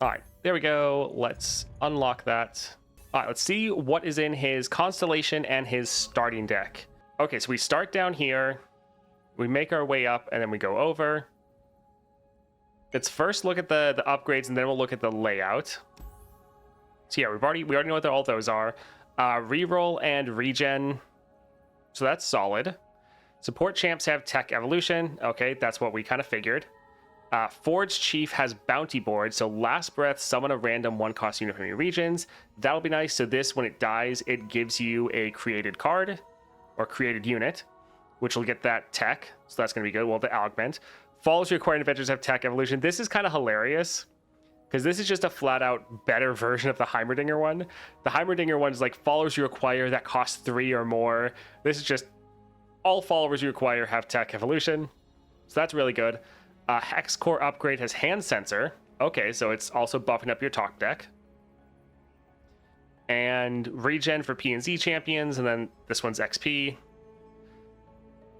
All right, there we go. Let's unlock that. All right, let's see what is in his Constellation and his starting deck. Okay, so we start down here, we make our way up, and then we go over. Let's first look at the upgrades, and then we'll look at the layout. So yeah, we already know what all those are. Reroll and regen, so that's solid. Support champs have tech evolution. Okay, that's what we kind of figured. Forge Chief has bounty board, so last breath, summon a random 1-cost unit from your regions. That'll be nice. So this, when it dies, it gives you a created card or created unit, which will get that tech. So that's going to be good. Well, the augment. Follows your acquired adventures have tech evolution. This is kind of hilarious because this is just a flat out better version of the Heimerdinger one. The Heimerdinger one is like followers you acquire that cost 3 or more. This is just all followers you acquire have tech evolution. So that's really good. Hex Core upgrade has hand sensor. Okay, so it's also buffing up your talk deck. And regen for P and Z champions, and then this one's XP.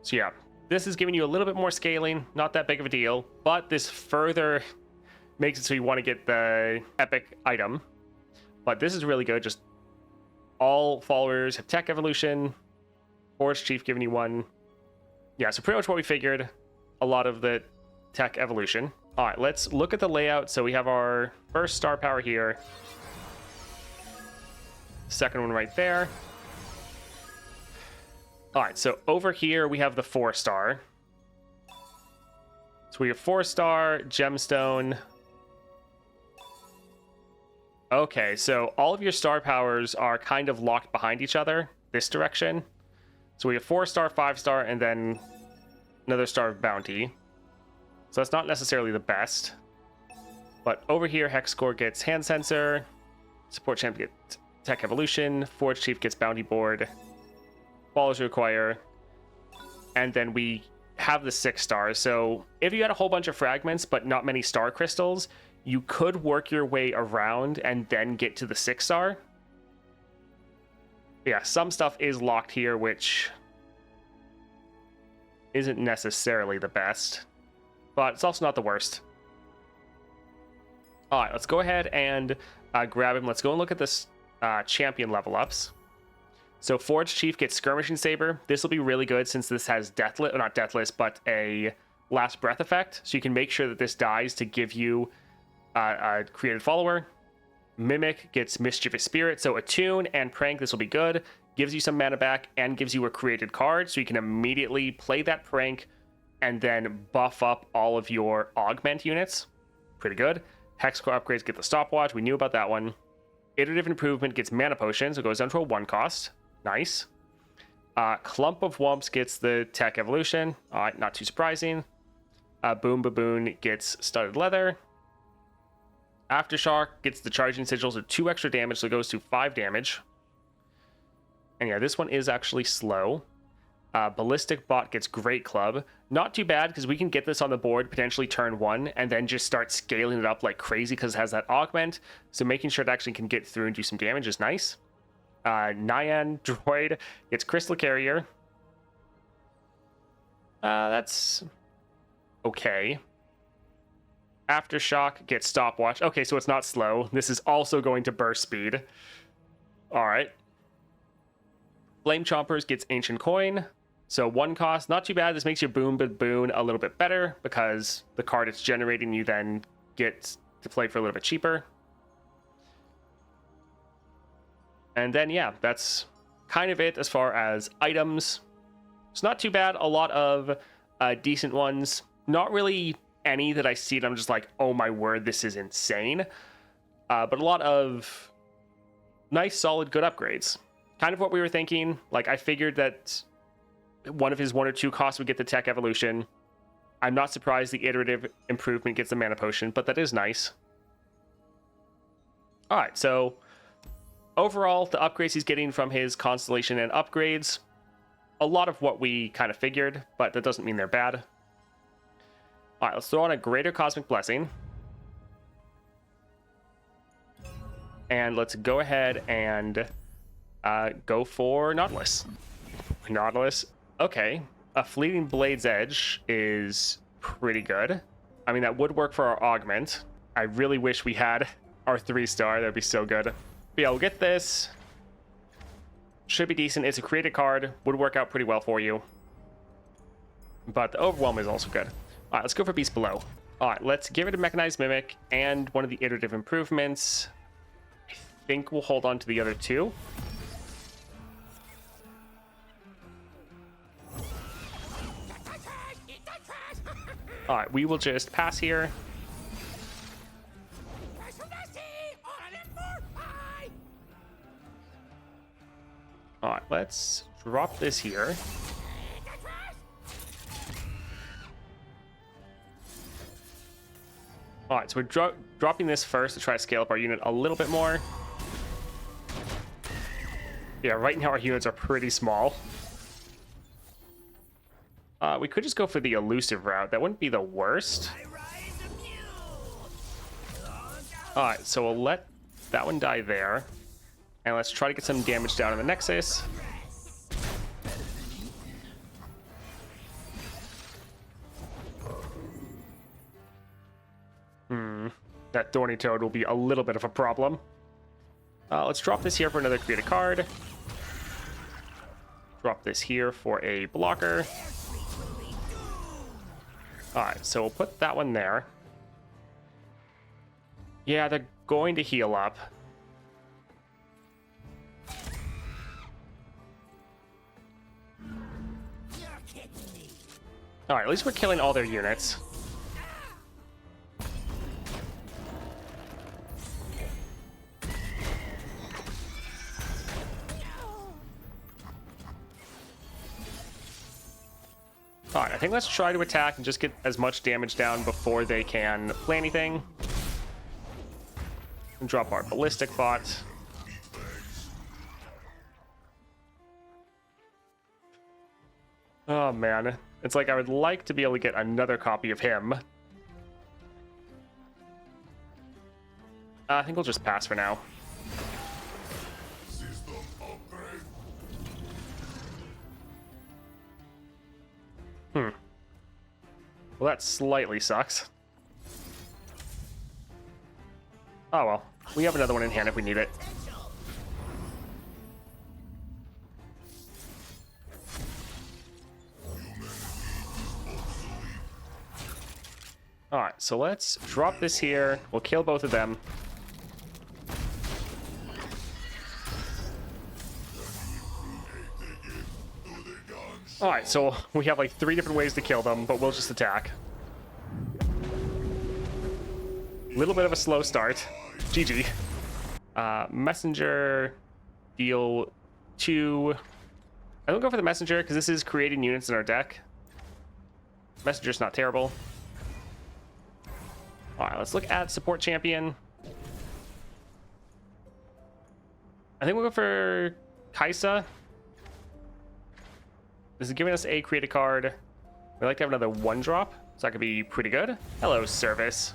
So yeah, this is giving you a little bit more scaling, not that big of a deal, but this further makes it so you want to get the epic item. But this is really good. Just all followers have tech evolution. Forest Chief giving you one. Yeah, so pretty much what we figured. A lot of the tech evolution. All right, let's look at the layout. So we have our first star power here. Second one right there. All right, so over here we have the 4-star. So we have 4-star, gemstone. Okay, so all of your star powers are kind of locked behind each other, this direction. So we have 4-star, 5-star, and then another star of bounty. So that's not necessarily the best. But over here, Hex Core gets hand sensor. Support champ gets tech evolution. Forge Chief gets bounty board. Follows you acquire. And then we have the 6 stars. So if you had a whole bunch of fragments, but not many star crystals, you could work your way around and then get to the 6-star. Yeah, some stuff is locked here, which isn't necessarily the best, but it's also not the worst. All right, let's go ahead and grab him. Let's go and look at this champion level ups. So Forge Chief gets Skirmishing Saber. This will be really good since this has Deathless, not Deathless, but a Last Breath effect. So you can make sure that this dies to give you a created follower. Mimic gets Mischievous Spirit. So Attune and Prank, this will be good. Gives you some mana back and gives you a created card. So you can immediately play that Prank and then buff up all of your augment units. Pretty good. Hexcore upgrades get the stopwatch. We knew about that one. Iterative Improvement gets Mana Potion, so it goes down to a 1 cost. Nice. Clump of Wumps gets the Tech Evolution. Not too surprising. Boom Baboon gets Studded Leather. Aftershock gets the Charging Sigil, so 2 extra damage, so it goes to 5 damage. And yeah, this one is actually slow. Ballistic Bot gets Great Club. Not too bad, because we can get this on the board, potentially turn 1, and then just start scaling it up like crazy, because it has that augment. So making sure it actually can get through and do some damage is nice. Nyan Droid gets Crystal Carrier. That's okay. Aftershock gets Stopwatch. Okay, so it's not slow. This is also going to burst speed. All right. Flame Chompers gets Ancient Coin. So 1 cost, not too bad. This makes your Boom Baboon a little bit better because the card it's generating you then get to play for a little bit cheaper. And then, yeah, that's kind of it as far as items. It's not too bad. A lot of decent ones. Not really any that I see that I'm just like, oh my word, this is insane. But a lot of nice, solid, good upgrades. Kind of what we were thinking. Like, I figured that one of his 1 or 2 costs would get the Tech Evolution. I'm not surprised the Iterative Improvement gets the Mana Potion, but that is nice. All right, so overall, the upgrades he's getting from his Constellation and upgrades, a lot of what we kind of figured, but that doesn't mean they're bad. All right, let's throw on a Greater Cosmic Blessing. And let's go ahead and go for Nautilus. Nautilus. Okay. A Fleeting Blade's Edge is pretty good. I mean, that would work for our augment. I really wish we had our 3-star. That'd be so good. But yeah, we'll get this. Should be decent. It's a created card. Would work out pretty well for you. But the Overwhelm is also good. All right, let's go for Beast Below. All right, let's give it a Mechanized Mimic and one of the iterative improvements. I think we'll hold on to the other two. All right, we will just pass here. All right, let's drop this here. All right, so we're dropping this first to try to scale up our unit a little bit more. Yeah, right now our units are pretty small. We could just go for the elusive route. That wouldn't be the worst. All right, so we'll let that one die there. And let's try to get some damage down on the Nexus. That Thorny Toad will be a little bit of a problem. Let's drop this here for another created card. Drop this here for a blocker. Alright, so we'll put that one there. Yeah, they're going to heal up. Alright, at least we're killing all their units. Alright, I think let's try to attack and just get as much damage down before they can play anything. And drop our ballistic bot. Oh man, it's like I would like to be able to get another copy of him. I think we'll just pass for now. Well, that slightly sucks. Oh well, we have another one in hand if we need it. Alright, so let's drop this here. We'll kill both of them. Alright, so we have like 3 different ways to kill them, but we'll just attack. Little bit of a slow start. GG. Messenger, deal 2. I don't go for the Messenger because this is creating units in our deck. Messenger's not terrible. Alright, let's look at support champion. I think we'll go for Kaisa. This is giving us a created card. We like to have another 1-drop, so that could be pretty good. Hello, Service.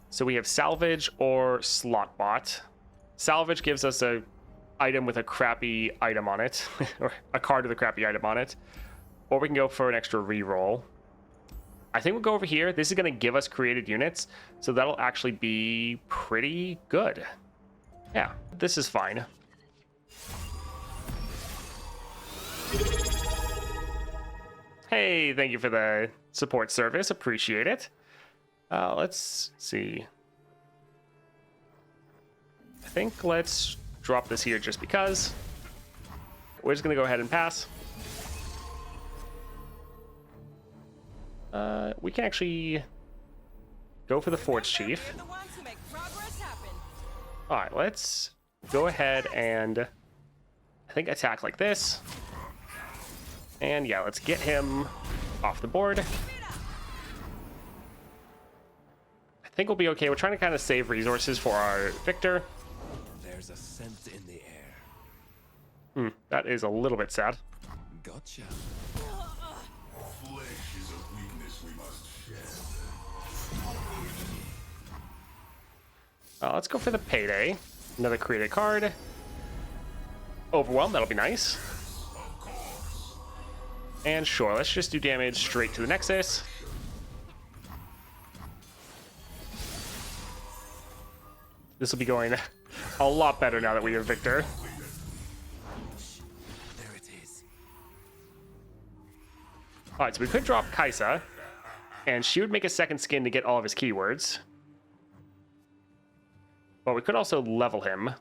So we have Salvage or Slot Bot. Salvage gives us a item with a crappy item on it, or a card with a crappy item on it. Or we can go for an extra reroll. I think we'll go over here. This is going to give us created units, so that'll actually be pretty good. Yeah, this is fine. Hey, thank you for the support service. Appreciate it. Let's see. I think let's drop this here just because. We're just going to go ahead and pass. We can actually go for the Forge Chief. Alright, let's go ahead and I think attack like this. And yeah, let's get him off the board. I think we'll be okay. We're trying to kind of save resources for our Viktor. There's a scent in the air. That is a little bit sad. Gotcha. Flesh is a weakness we must shed. Let's go for the Payday. Another created card. Overwhelm, that'll be nice. And sure, let's just do damage straight to the Nexus. This will be going a lot better now that we have Viktor. There it is. All right, so we could drop Kaisa, and she would make a second skin to get all of his keywords. But we could also level him.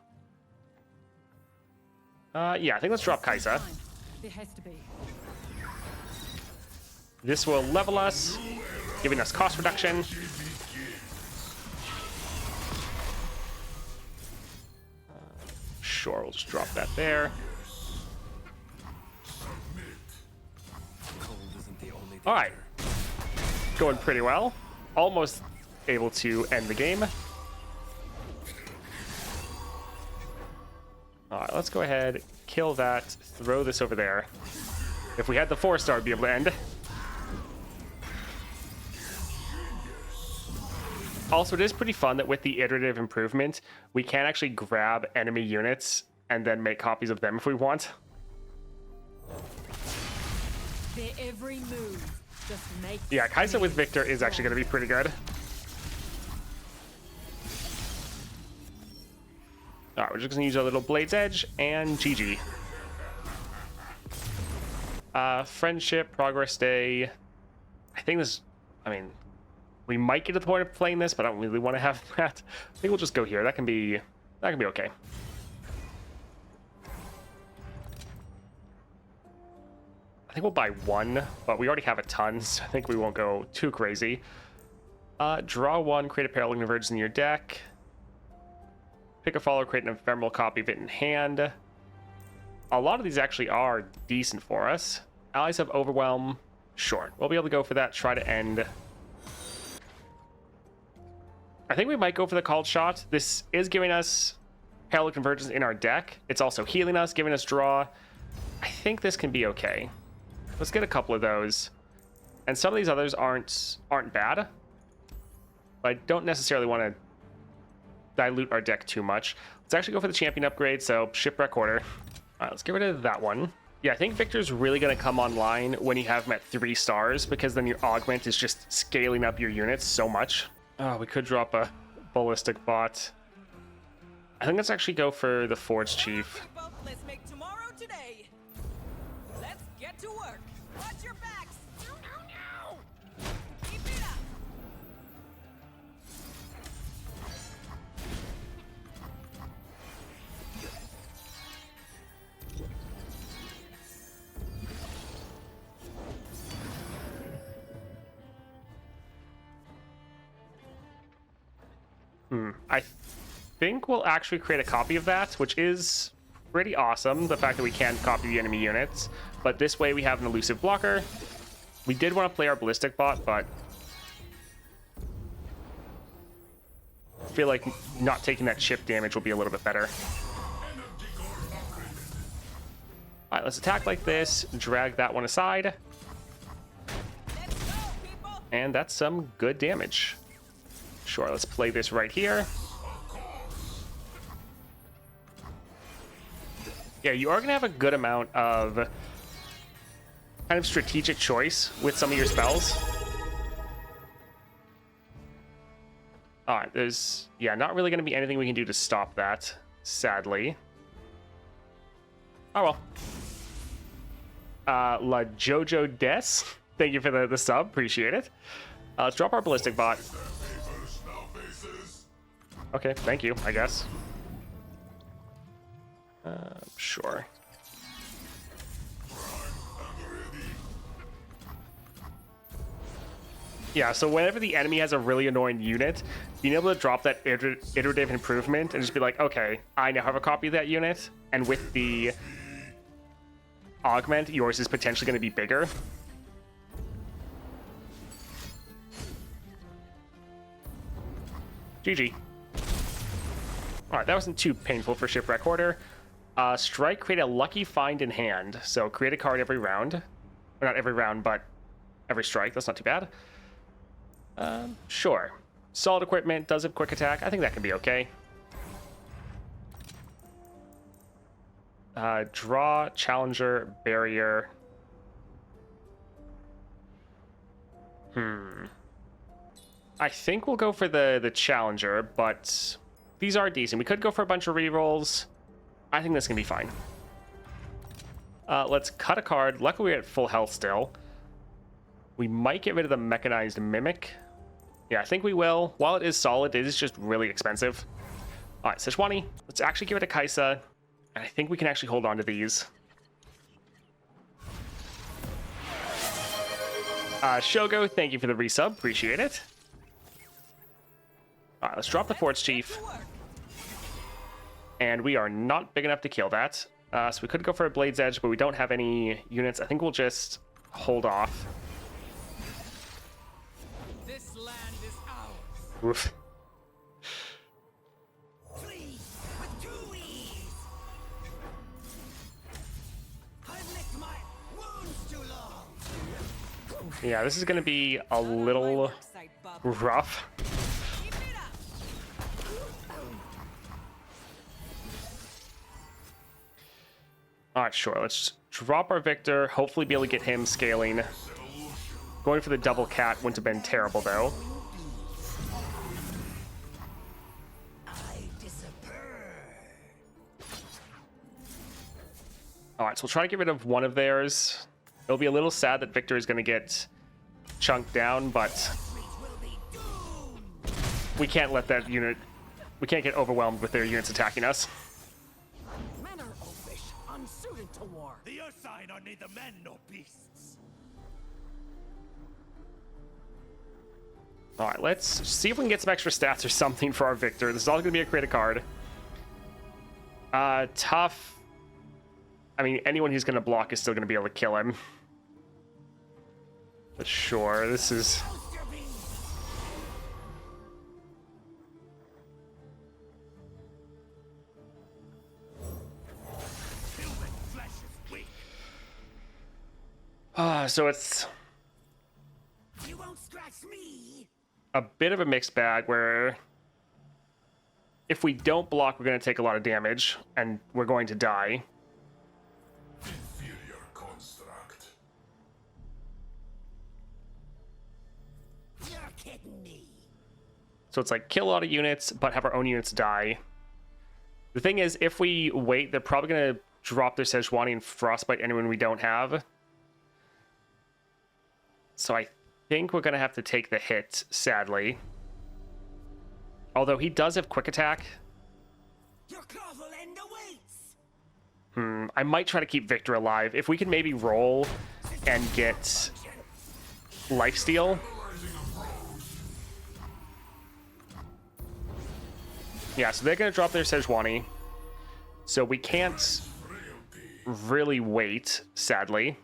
Yeah, I think let's drop Kaisa. There has to be. This will level us, giving us cost reduction. Sure, we'll just drop that there. Cold isn't the only All right, danger. going pretty well. Almost able to end the game. All right, let's go ahead, kill that, throw this over there. If we had the 4-star, we'd be able to end. Also, it is pretty fun that with the iterative improvement, we can actually grab enemy units and then make copies of them if we want. Their every move just makes. Yeah, Kaisa with Viktor is actually going to be pretty good. All right, we're just going to use our little Blade's Edge and GG. Friendship, Progress Day. I think this, I mean, we might get to the point of playing this, but I don't really want to have that. I think we'll just go here. That can be okay. I think we'll buy one, but we already have a ton, so I think we won't go too crazy. Draw one, create a parallel convergence in your deck. Pick a follower, create an ephemeral copy of it in hand. A lot of these actually are decent for us. Allies have Overwhelm. Sure, we'll be able to go for that, try to end. I think we might go for the called shot. This is giving us parallel convergence in our deck. It's also healing us, giving us draw. I think this can be okay. Let's get a couple of those. And some of these others aren't bad. But I don't necessarily want to dilute our deck too much. Let's actually go for the champion upgrade, so Shipwreck Order. All right, let's get rid of that one. Yeah, I think Viktor's really going to come online when you have him at 3 stars, because then your augment is just scaling up your units so much. Oh, we could drop a ballistic bot. I think let's actually go for the Forge Chief. People, let's make tomorrow today. Let's get to work. Watch your backs. No, no, no. Keep it up. I think we'll actually create a copy of that, which is pretty awesome, the fact that we can copy the enemy units. But this way we have an elusive blocker. We did want to play our ballistic bot, but I feel like not taking that chip damage will be a little bit better. All right, let's attack like this, drag that one aside, Let's go, people. and that's some good damage. Sure, let's play this right here. Yeah, you are going to have a good amount of kind of strategic choice with some of your spells. All right, there's, yeah, not really going to be anything we can do to stop that, sadly. Oh, well. La Jojo Des, thank you for the sub, appreciate it. Let's drop our ballistic bot. Okay, thank you, I guess. Sure. Yeah, so whenever the enemy has a really annoying unit, being able to drop that iterative improvement and just be like, okay, I now have a copy of that unit, and with the augment, yours is potentially going to be bigger. GG. Alright, that wasn't too painful for Shipwreck Order. Strike, create a lucky find in hand. So create a card every round. Or not every round, but every strike. That's not too bad. Sure. Solid equipment, does a quick attack. I think that can be okay. Draw, challenger, barrier. I think we'll go for the challenger, but these are decent. We could go for a bunch of rerolls. I think this can be fine. Let's cut a card. Luckily, we're at full health still. We might get rid of the Mechanized Mimic. Yeah, I think we will. While it is solid, it is just really expensive. All right, Sejuani. Let's actually give it to Kaisa. And I think we can actually hold on to these. Shogo, thank you for the resub. Appreciate it. All right, let's drop the Forts Chief. And we are not big enough to kill that. So we could go for a Blade's Edge, but we don't have any units. I think we'll just hold off. This land is ours. Oof. Please, with 2 E's. I've licked my wounds too long. Yeah, this is going to be a little rough. Keep it up. All right, sure. Let's drop our Viktor. Hopefully be able to get him scaling. Going for the double cat wouldn't have been terrible, though. All right, so we'll try to get rid of one of theirs. It'll be a little sad that Viktor is going to get chunked down, but we can't let that unit... We can't get overwhelmed with their units attacking us. Men are oafish, unsuited to war. The Ursine are neither men nor beasts. All right, let's see if we can get some extra stats or something for our Viktor. This is all going to be a creative card. Tough. I mean, anyone who's going to block is still going to be able to kill him. But sure, this is... Human flesh is weak. So it's You won't scratch me. a bit of a mixed bag where if we don't block, we're going to take a lot of damage and we're going to die. Inferior construct. You're kidding me. So it's like kill a lot of units, but have our own units die. The thing is, if we wait, they're probably going to drop their Sejuani and Frostbite anyone we don't have. So I think we're going to have to take the hit, sadly. Although he does have quick attack. Your claws will end awaits. I might try to keep Viktor alive. If we can maybe roll and get lifesteal. Yeah, so they're going to drop their Sejuani. So we can't really wait, sadly.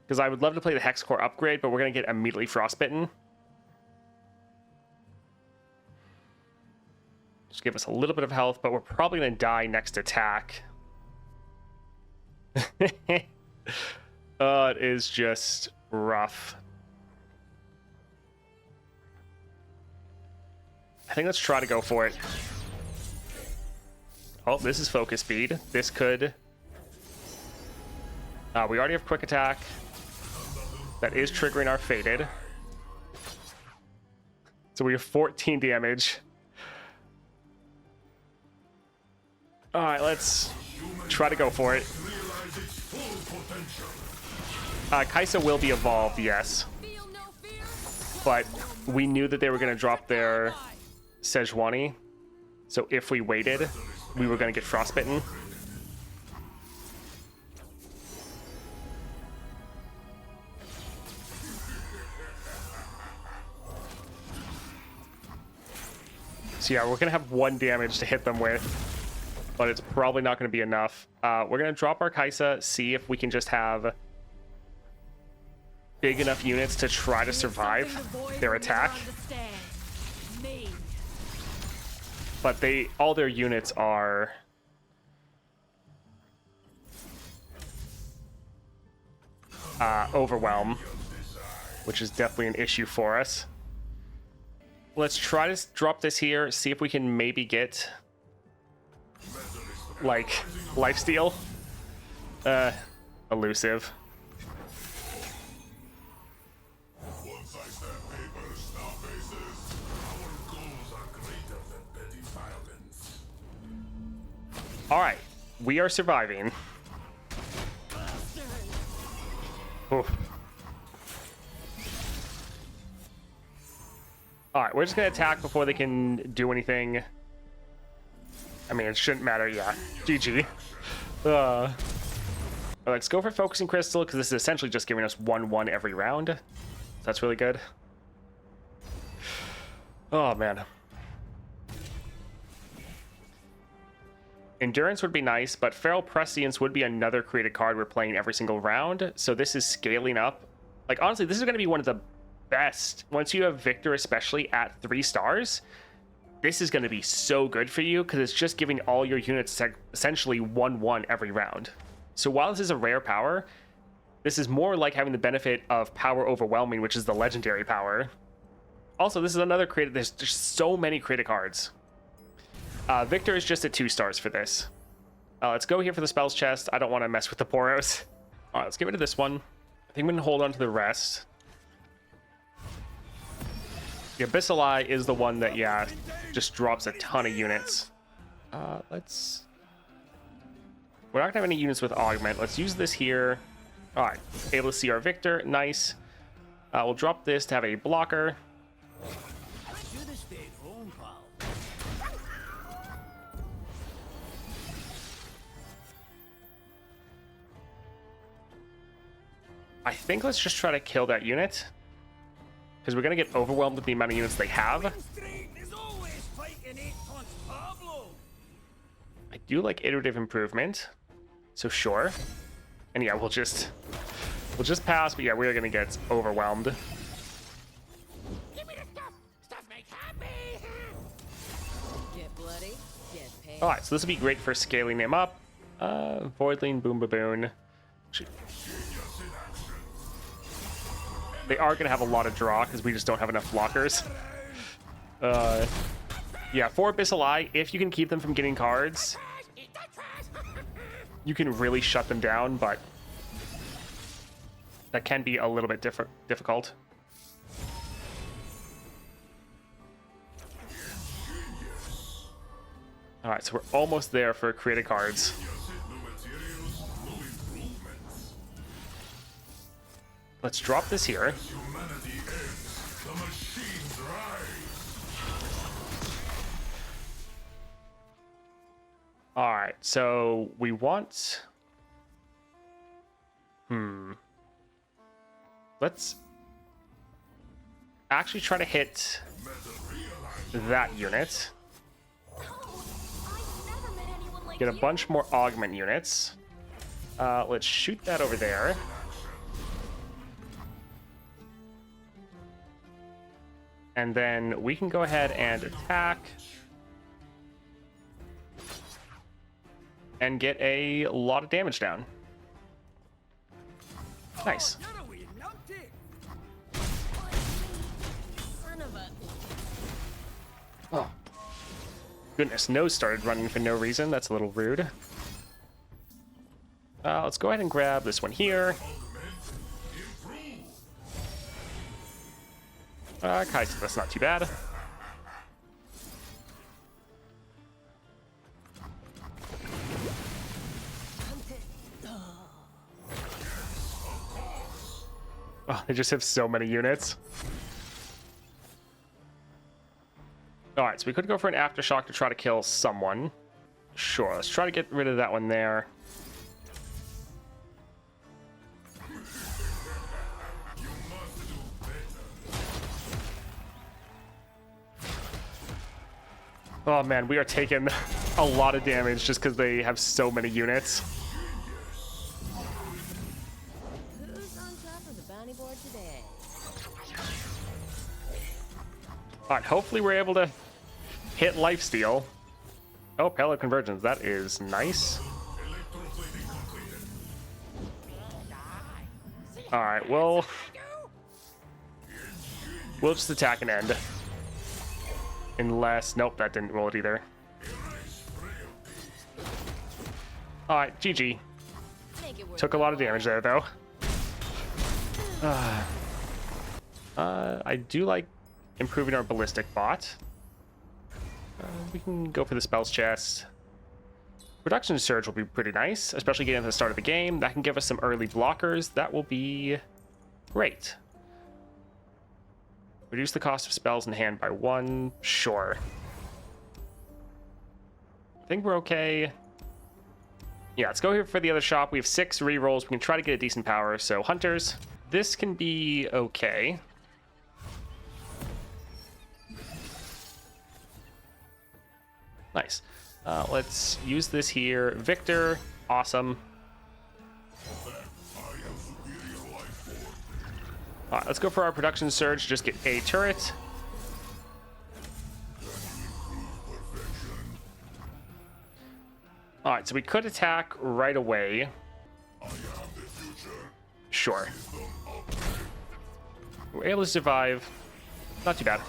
Because I would love to play the Hex Core upgrade, but we're going to get immediately frostbitten. Just give us a little bit of health, but we're probably going to die next attack. It is just rough. I think let's try to go for it. Oh, this is focus speed. This could... we already have quick attack. That is triggering our Fated. So we have 14 damage. Alright, let's try to go for it. Kaisa will be evolved, yes. Feel no fear. But we knew that they were going to drop their Sejuani. So if we waited, we were going to get frostbitten. So yeah, we're going to have 1 damage to hit them with, but it's probably not going to be enough. We're going to drop our Kaisa, see if we can just have big enough units to try to survive their attack. Me. But all their units are overwhelm, which is definitely an issue for us. Let's try to drop this here, see if we can maybe get like lifesteal. Elusive. Cite their papers, starfaces. Our goals are greater than petty violence. All right, we are surviving. Oof. All right, we're just gonna attack before they can do anything. I mean, it shouldn't matter. Yeah, GG. Let's go for focusing crystal because this is essentially just giving us 1/1 every round. So that's really good. Oh man. Endurance would be nice, but Feral Prescience would be another created card we're playing every single round. So this is scaling up. Like, honestly, this is going to be one of the best. Once you have Viktor, especially at 3 stars, this is going to be so good for you because it's just giving all your units essentially 1/1 every round. So while this is a rare power, this is more like having the benefit of Power Overwhelming, which is the legendary power. Also, this is another created. There's just so many created cards. Viktor is just at 2 stars for this. Let's go here for the spells chest. I don't want to mess with the Poros. All right, let's get rid of this one. I think I'm going to hold on to the rest. The Abyssal Eye is the one that, yeah, just drops a ton of units. We're not going to have any units with Augment. Let's use this here. All right, able to see our Viktor. Nice. We'll drop this to have a blocker. I think let's just try to kill that unit because we're going to get overwhelmed with the amount of units they have. I do like iterative improvement, so sure. And yeah, we'll just pass, but yeah, we're going to get overwhelmed. Give me the stuff. Stuff makes happy. Get bloody, get paid. All right, so this will be great for scaling him up. Voidling, Boom Baboon. They are going to have a lot of draw because we just don't have enough blockers. Yeah, for Abyssal Eye, if you can keep them from getting cards, you can really shut them down, but that can be a little bit difficult. All right, so we're almost there for created cards. Let's drop this here. Humanity ends, the machines rise. All right, so we want... Let's actually try to hit that unit. Get a bunch more augment units. Let's shoot that over there. And then we can go ahead and attack and get a lot of damage down. Nice. Oh. Goodness, Nose started running for no reason. That's a little rude. Let's go ahead and grab this one here. Kaisa, that's not too bad. Oh, they just have so many units. Alright, so we could go for an Aftershock to try to kill someone. Sure, let's try to get rid of that one there. Oh man, we are taking a lot of damage just because they have so many units. Who's on top of the bounty board today? Alright, hopefully we're able to hit lifesteal. Oh, Palo Convergence, that is nice. Alright, we'll just attack and end. Unless, nope, that didn't roll it either. Alright, GG. Make it worth Took a lot of damage there, though. I do like improving our ballistic bot. We can go for the spells chest. Production surge will be pretty nice, especially getting at the start of the game. That can give us some early blockers. That will be great. Reduce the cost of spells in hand by 1. Sure. I think we're okay. Yeah, let's go here for the other shop. We have 6 rerolls. We can try to get a decent power. So hunters, this can be okay. Nice. Let's use this here. Viktor, awesome. All right, let's go for our production surge. Just get a turret. All right, so we could attack right away. Sure. We're able to survive. Not too bad.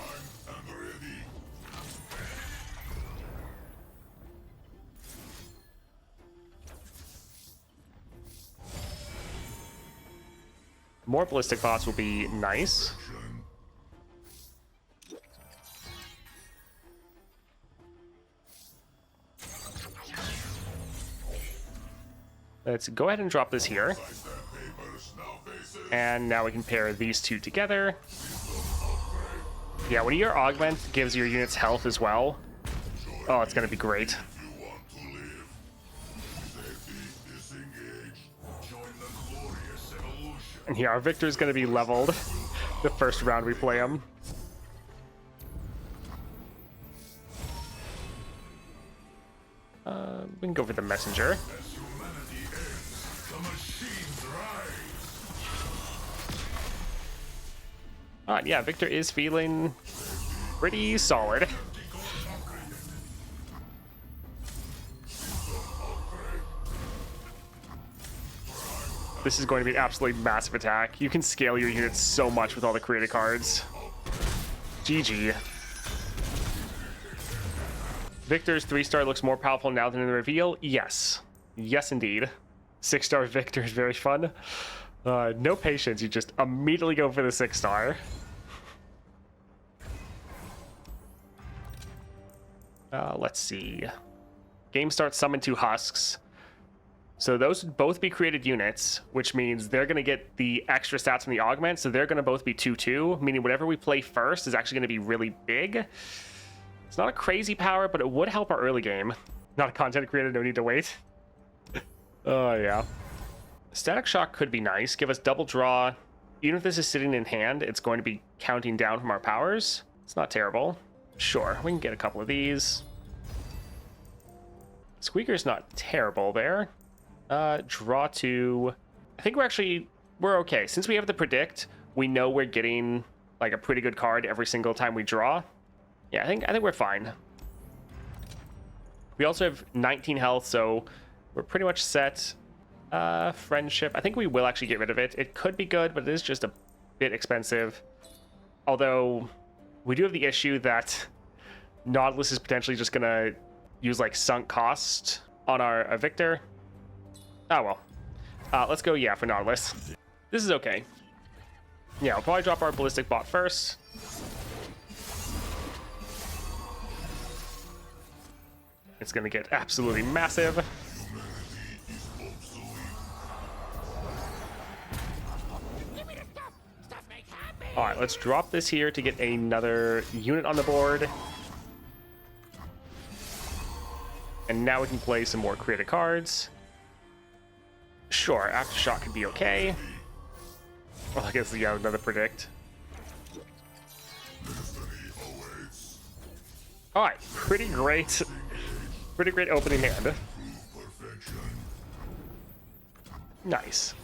More ballistic bots will be nice. Let's go ahead and drop this here. And now we can pair these two together. Yeah, when your augment gives your units health as well. Oh, it's going to be great. And yeah, our Viktor is going to be leveled the first round we play him. We can go for the messenger. Alright, yeah, Viktor is feeling pretty solid. This is going to be an absolutely massive attack. You can scale your units so much with all the created cards. GG. Viktor's 3-star looks more powerful now than in the reveal. Yes. Yes, indeed. 6-star Viktor is very fun. No patience. You just immediately go for the 6-star. Let's see. Game starts summon 2 husks. So those would both be created units, which means they're going to get the extra stats from the augment. So they're going to both be 2/2, meaning whatever we play first is actually going to be really big. It's not a crazy power, but it would help our early game. Not a content creator, no need to wait. Oh, yeah. Static Shock could be nice. Give us double draw. Even if this is sitting in hand, it's going to be counting down from our powers. It's not terrible. Sure, we can get a couple of these. Squeaker's not terrible there. Draw 2. I think we're okay. Since we have the predict, we know we're getting like a pretty good card every single time we draw. Yeah, I think we're fine. We also have 19 health, so we're pretty much set. Friendship. I think we will actually get rid of it. It could be good, but it is just a bit expensive. Although we do have the issue that Nautilus is potentially just gonna use like sunk cost on our Viktor. Oh well. Let's go, yeah, for Nautilus. This is okay. Yeah, we'll probably drop our ballistic bot first. It's gonna get absolutely massive. All right, let's drop this here to get another unit on the board. And now we can play some more creative cards. Sure, Aftershock could be okay. Well, I guess, yeah, another predict. All right, pretty great. Pretty great opening hand. Nice.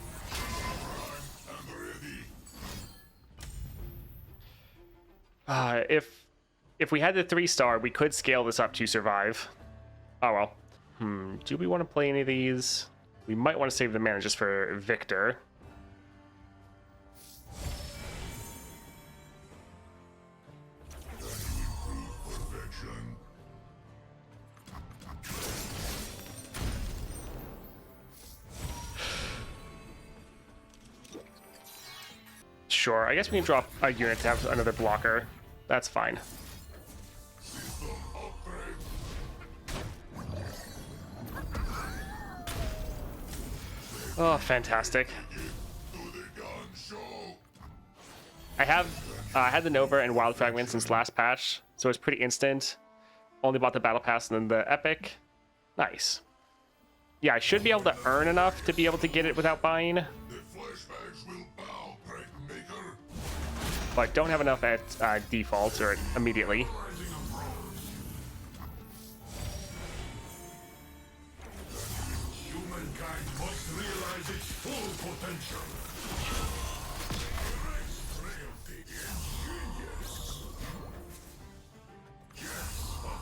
If we had the 3-star, we could scale this up to survive. Oh well. Do we want to play any of these? We might want to save the mana just for Viktor. Sure, I guess we can drop a unit to have another blocker. That's fine. Oh, fantastic. I had the Nova and Wild Fragment since last patch, so it's pretty instant. Only bought the Battle Pass and then the Epic. Nice. Yeah, I should be able to earn enough to be able to get it without buying. The flashbacks will bow, Great Maker. But don't have enough at default or immediately. Rising abroad. Humankind must realize its full potential. Erase frailty and genius.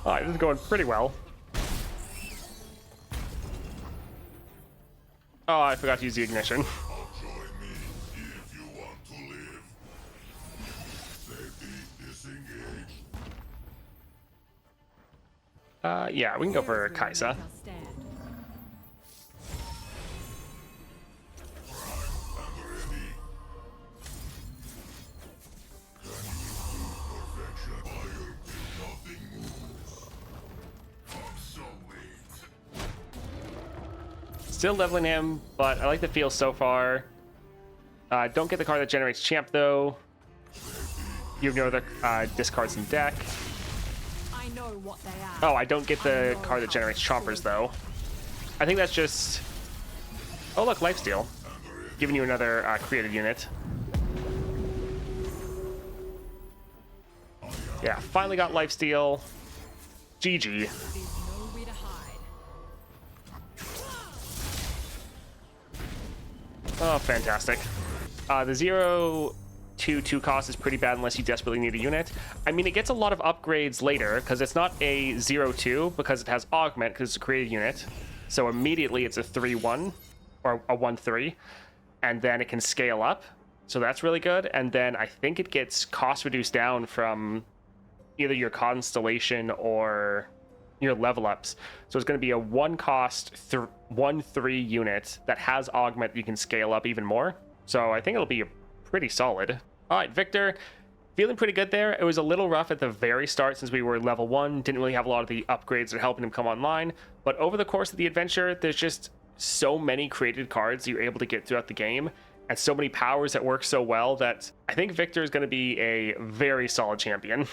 Alright, this is going pretty well. Oh, I forgot to use the ignition. Join me if you want to live. Safety disengaged. Yeah, we can go for Everyone Kaisa. shall stand. And ready. Perfection. Fire till nothing moves. Obsolete. Still leveling him, but I like the feel so far. Don't get the card that generates champ though. You have no other discards in deck. I know what they are. Oh, I don't get the card that generates chompers though. I think that's just... Oh look, lifesteal. Giving you another created unit. Yeah, finally got lifesteal. GG. There's nowhere to hide. Oh, fantastic. The 0/2/2 cost is pretty bad unless you desperately need a unit. I mean, it gets a lot of upgrades later because it's not a 0/2 because it has augment because it's a created unit. So immediately it's a 3/1 or a 1/3, and then it can scale up. So that's really good. And then I think it gets cost reduced down from either your Constellation or your level ups. So it's going to be a 1-cost 1/3 unit that has augment that you can scale up even more. So I think it'll be pretty solid. All right, Viktor, feeling pretty good there. It was a little rough at the very start since we were level 1, didn't really have a lot of the upgrades that are helping him come online. But over the course of the adventure, there's just so many created cards that you're able to get throughout the game and so many powers that work so well that I think Viktor is going to be a very solid champion.